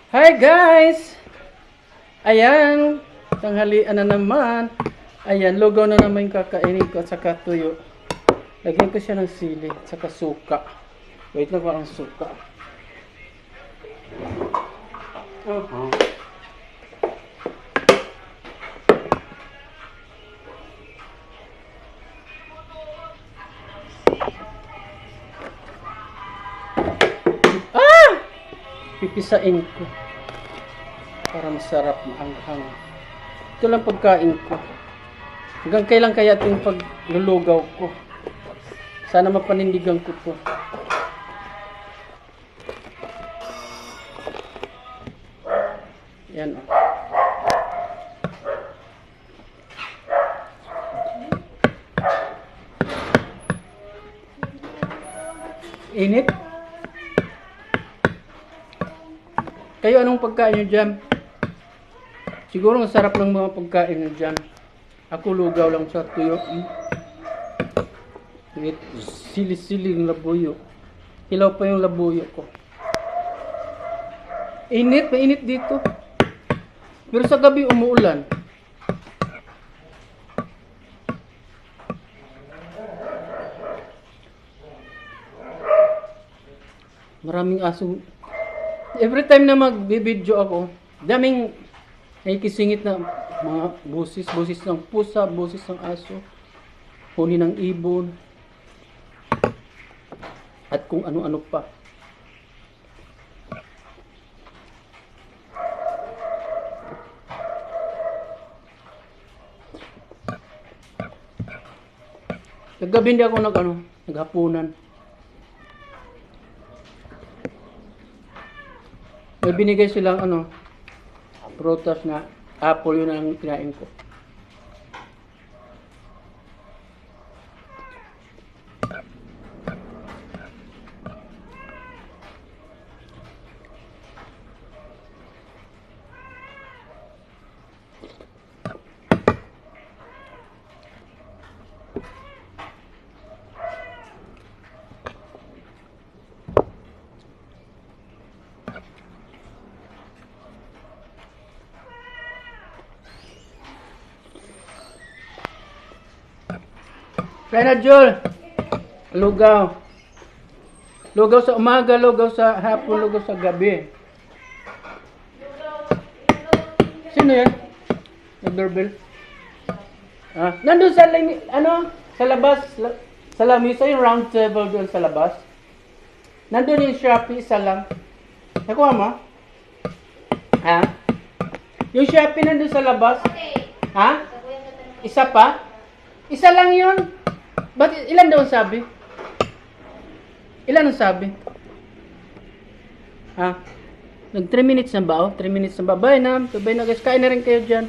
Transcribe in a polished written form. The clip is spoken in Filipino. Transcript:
Hi guys! Ayan, tanghalian na naman. Ayan, lugaw na naman yung kakainin ko at saka tuyo. Lagyan ko siya ng sili at saka suka. Wait lang, parang suka. Pipisain ko para masarap, maanghang. Ito lang pagkain ko. Hanggang kailan kaya itong paglulugaw ko? Sana mapanindigan ko to. Yan o. Init. Kayo, anong pagkain nyo dyan? Siguro masarap ng mga pagkain nyo dyan. Ako lugaw lang sa tuyo. Sili-siling labuyo. Hilaw pa yung labuyo ko. Init, mainit dito. Pero sa gabi umuulan. Maraming aso. Every time na mag-video ako, daming nakikisingit na mga busis ng pusa, busis ng aso, huni ng ibon, at kung ano-ano pa. Kagabi hindi ako naghapunan. May binigay silang prutas na apple, yun ang kinain ko. Kaya na, Jol, lugaw. Lugaw sa umaga, lugaw sa hapon, lugaw sa gabi. Sino yan? Nag-doorbell? Nandun sa, sa labas, sa lamisa, yung round table doon sa labas. Nandun yung Shopee, isa lang. Nakuha mo? Ha? Yung Shopee nandun sa labas? Ha? Isa pa? Isa lang yun. Ba't ilan daw sabi? Ilan ang sabi? Ha? Nag 3 minutes na ba? 3 minutes na ba? Bye na. Bye na guys. Kain na rin kayo dyan.